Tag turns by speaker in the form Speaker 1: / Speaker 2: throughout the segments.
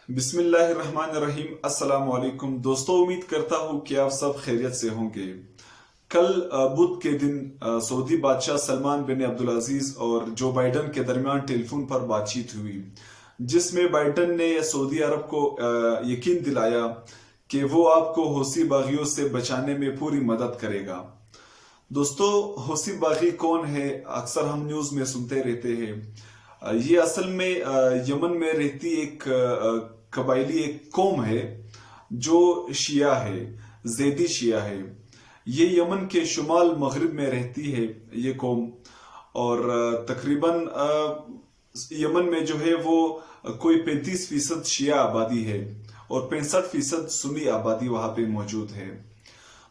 Speaker 1: بسم اللہ الرحمن الرحیم۔ السلام علیکم دوستو، امید کرتا ہوں کہ آپ سب خیریت سے ہوں گے۔ کل بدھ کے دن سعودی بادشاہ سلمان بن عبدالعزیز اور جو بائیڈن کے درمیان ٹیلی فون پر بات چیت ہوئی، جس میں بائیڈن نے سعودی عرب کو یقین دلایا کہ وہ آپ کو حوثی باغیوں سے بچانے میں پوری مدد کرے گا۔ دوستو، حوثی باغی کون ہے؟ اکثر ہم نیوز میں سنتے رہتے ہیں۔ یہ اصل میں یمن میں رہتی ایک قبائلی ایک قوم ہے جو شیعہ ہے، زیدی شیعہ ہے۔ یہ یمن کے شمال مغرب میں رہتی ہے یہ قوم، اور تقریباً یمن میں جو ہے وہ کوئی 35% شیعہ آبادی ہے اور 65% سنی آبادی وہاں پہ موجود ہے۔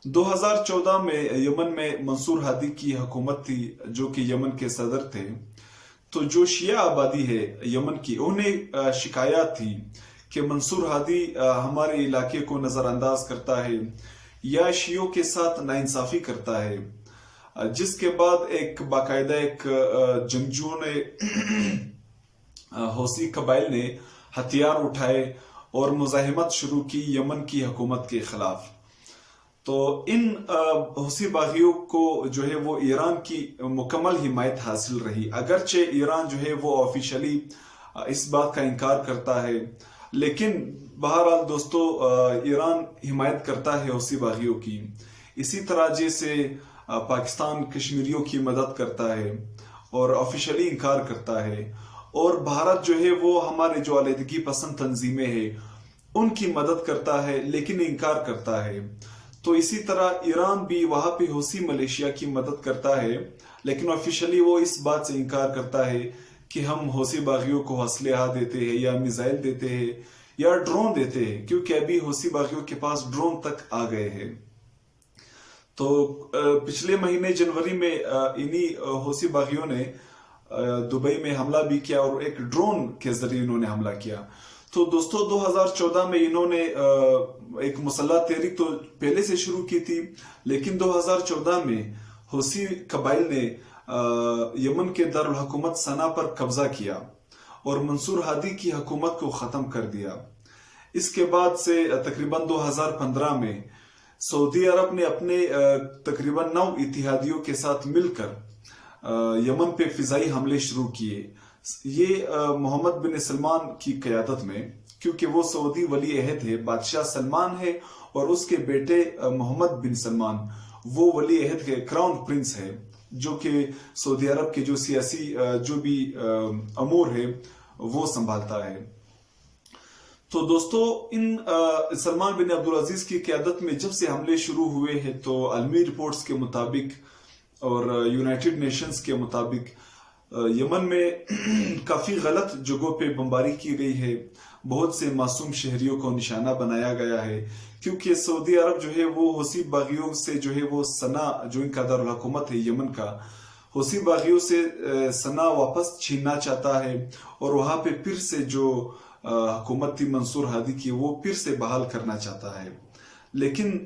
Speaker 1: 2014 میں یمن میں منصور ہادی کی حکومت تھی، جو کہ یمن کے صدر تھے۔ تو جو شیعہ آبادی ہے یمن کی، انہیں شکایات تھی کہ منصور ہادی ہمارے علاقے کو نظر انداز کرتا ہے یا شیعوں کے ساتھ ناانصافی کرتا ہے، جس کے بعد ایک باقاعدہ ایک جنگجوؤں نے حوثی قبائل نے ہتھیار اٹھائے اور مزاحمت شروع کی یمن کی حکومت کے خلاف۔ تو ان حوثی باغیوں کو جو ہے وہ ایران کی مکمل حمایت حاصل رہی، اگرچہ ایران جو ہے وہ آفیشلی اس بات کا انکار کرتا ہے، لیکن بہرحال دوستو ایران حمایت کرتا ہے حوثی باغیوں کی۔ اسی طرح جیسے پاکستان کشمیریوں کی مدد کرتا ہے اور آفیشلی انکار کرتا ہے، اور بھارت جو ہے وہ ہمارے جو علیحدگی پسند تنظیمیں ہیں ان کی مدد کرتا ہے لیکن انکار کرتا ہے۔ تو اسی طرح ایران بھی وہاں پہ حوثی ملیشیا کی مدد کرتا ہے، لیکن آفیشلی وہ اس بات سے انکار کرتا ہے کہ ہم حوثی باغیوں کو اسلحہ دیتے ہیں یا میزائل دیتے ہیں یا ڈرون دیتے ہیں، کیونکہ ابھی حوثی باغیوں کے پاس ڈرون تک آ گئے ہیں۔ تو پچھلے مہینے جنوری میں انہی حوثی باغیوں نے دبئی میں حملہ بھی کیا اور ایک ڈرون کے ذریعے انہوں نے حملہ کیا۔ تو دوستو 2014 میں انہوں نے ایک مسلح تحریک تو پہلے سے شروع کی تھی، لیکن 2014 میں حوثی قبائل نے یمن کے دارالحکومت صنعا پر قبضہ کیا اور منصور ہادی کی حکومت کو ختم کر دیا۔ اس کے بعد سے تقریباً 2015 میں سعودی عرب نے اپنے تقریباً 9 اتحادیوں کے ساتھ مل کر یمن پہ فضائی حملے شروع کیے۔ یہ محمد بن سلمان کی قیادت میں، کیونکہ وہ سعودی ولی عہد ہے، بادشاہ سلمان ہے اور اس کے بیٹے محمد بن سلمان وہ ولی عہد کے کراؤن پرنس ہے، جو کہ سعودی عرب کے جو سیاسی جو بھی امور ہے وہ سنبھالتا ہے۔ تو دوستو ان سلمان بن عبدالعزیز کی قیادت میں جب سے حملے شروع ہوئے ہیں، تو عالمی رپورٹس کے مطابق اور یونائٹڈ نیشنز کے مطابق یمن میں کافی غلط جگہوں پہ بمباری کی گئی ہے، بہت سے معصوم شہریوں کو نشانہ بنایا گیا ہے، کیونکہ سعودی عرب جو ہے وہ حوثی باغیوں سے جو ہے وہ صنعا، جو ان کا دارالحکومت ہے یمن کا، حوثی باغیوں سے صنعا واپس چھیننا چاہتا ہے اور وہاں پہ پھر سے جو حکومت تھی منصور ہادی کی وہ پھر سے بحال کرنا چاہتا ہے۔ لیکن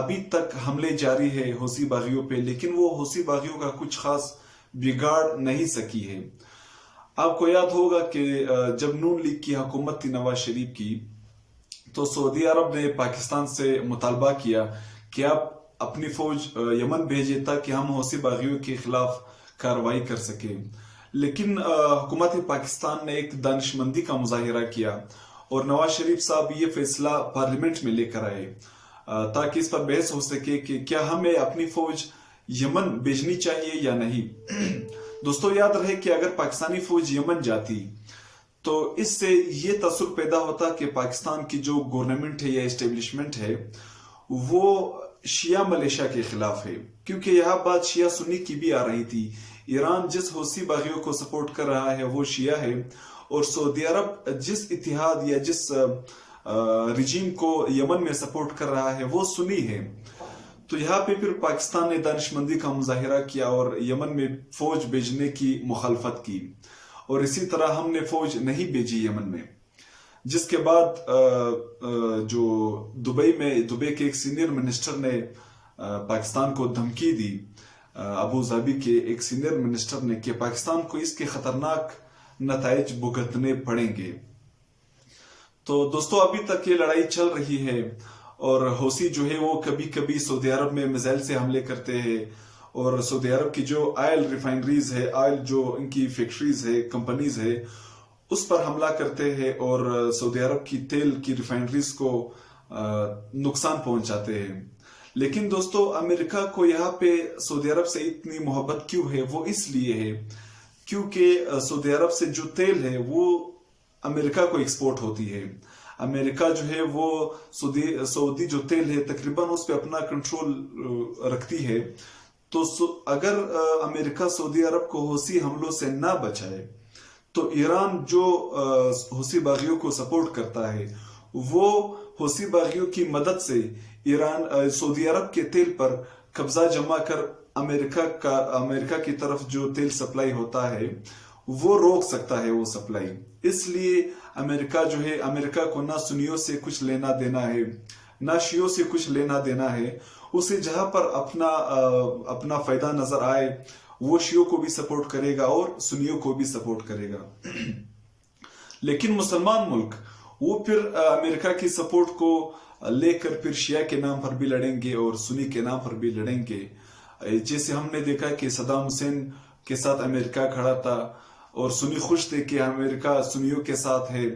Speaker 1: ابھی تک حملے جاری ہے حوثی باغیوں پہ، لیکن وہ حوثی باغیوں کا کچھ خاص بگاڑ نہیں سکی ہے۔ آپ کو یاد ہوگا کہ جب نون لیگ کی حکومت تھی نواز شریف کی، تو سعودی عرب نے پاکستان سے مطالبہ کیا کہ آپ اپنی فوج یمن بھیجے تاکہ ہم حوثی باغیوں کے خلاف کارروائی کر سکیں، لیکن حکومت پاکستان نے ایک دانشمندی کا مظاہرہ کیا اور نواز شریف صاحب یہ فیصلہ پارلیمنٹ میں لے کر آئے تاکہ اس پر بحث ہو سکے کہ کیا ہمیں اپنی فوج یمن بھیجنی چاہیے یا نہیں۔ دوستو یاد رہے کہ اگر پاکستانی فوج یمن جاتی تو اس سے یہ تصور پیدا ہوتا کہ پاکستان کی جو گورنمنٹ ہے یا اسٹیبلشمنٹ ہے وہ شیعہ ملیشیا کے خلاف ہے، کیونکہ یہاں بات شیعہ سنی کی بھی آ رہی تھی۔ ایران جس حوثی باغیوں کو سپورٹ کر رہا ہے وہ شیعہ ہے، اور سعودی عرب جس اتحاد یا جس رجیم کو یمن میں سپورٹ کر رہا ہے وہ سنی ہے۔ تو یہاں پہ پھر پاکستان نے دانشمندی کا مظاہرہ کیا اور یمن میں فوج بھیجنے کی مخالفت کی، اور اسی طرح ہم نے فوج نہیں بھیجی یمن میں، جس کے بعد جو دبئی کے ایک سینئر منسٹر نے پاکستان کو دھمکی دی، ابو ظبی کے ایک سینئر منسٹر نے، کہ پاکستان کو اس کے خطرناک نتائج بھگتنے پڑیں گے۔ تو دوستوں ابھی تک یہ لڑائی چل رہی ہے اور حوثی جو ہے وہ کبھی کبھی سعودی عرب میں میزائل سے حملے کرتے ہیں اور سعودی عرب کی جو آئل ریفائنریز ہے، آئل جو ان کی فیکٹریز ہے، کمپنیز ہے، اس پر حملہ کرتے ہیں اور سعودی عرب کی تیل کی ریفائنریز کو نقصان پہنچاتے ہیں. لیکن دوستو امریکہ کو یہاں پہ سعودی عرب سے اتنی محبت کیوں ہے؟ وہ اس لیے ہے کیونکہ سعودی عرب سے جو تیل ہے وہ امریکہ کو ایکسپورٹ ہوتی ہے. امریکہ جو ہے وہ سعودی جو تیل ہے تقریباً اس پہ اپنا کنٹرول رکھتی ہے. تو اگر امریکہ سعودی عرب کو حوثی حملوں سے نہ بچائے تو ایران جو حوثی باغیوں کو سپورٹ کرتا ہے وہ حوثی باغیوں کی مدد سے ایران سعودی عرب کے تیل پر قبضہ جما کر امریکہ کی طرف جو تیل سپلائی ہوتا ہے وہ روک سکتا ہے وہ سپلائی. اس لیے امریکہ کو نہ سنیوں سے کچھ لینا دینا ہے نہ شیعوں سے کچھ لینا دینا ہے. اسے جہاں پر اپنا فائدہ نظر آئے وہ شیعوں کو بھی سپورٹ کرے گا اور سنیوں کو بھی سپورٹ کرے گا. لیکن مسلمان ملک وہ پھر امریکہ کی سپورٹ کو لے کر پھر شیعہ کے نام پر بھی لڑیں گے اور سنی کے نام پر بھی لڑیں گے. جیسے ہم نے دیکھا کہ صدام حسین کے ساتھ امریکہ کھڑا تھا اور سنی خوش تھے کہ امریکہ سنیوں کے ساتھ ہے.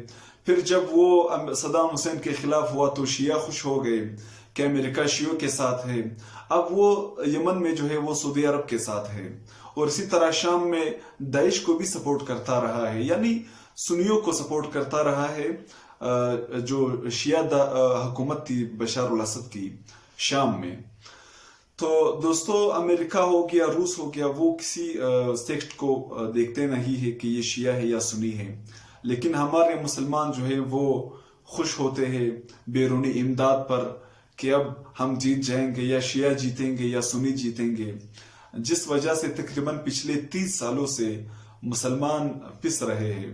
Speaker 1: پھر جب وہ صدام حسین کے خلاف ہوا تو شیعہ خوش ہو گئے کہ امریکہ شیعوں کے ساتھ ہے. اب وہ یمن میں جو ہے وہ سعودی عرب کے ساتھ ہے اور اسی طرح شام میں داعش کو بھی سپورٹ کرتا رہا ہے، یعنی سنیوں کو سپورٹ کرتا رہا ہے. جو شیعہ حکومت تھی بشار الاسد کی شام میں. تو دوستو امریکہ ہو گیا، روس ہو گیا، وہ کسی سیکٹ کو دیکھتے نہیں ہے کہ یہ شیعہ ہے یا سنی ہے. لیکن ہمارے مسلمان جو ہے وہ خوش ہوتے ہیں بیرونی امداد پر کہ اب ہم جیت جائیں گے یا شیعہ جیتیں گے یا سنی جیتیں گے، جس وجہ سے تقریباً پچھلے 30 سالوں سے مسلمان پس رہے ہیں.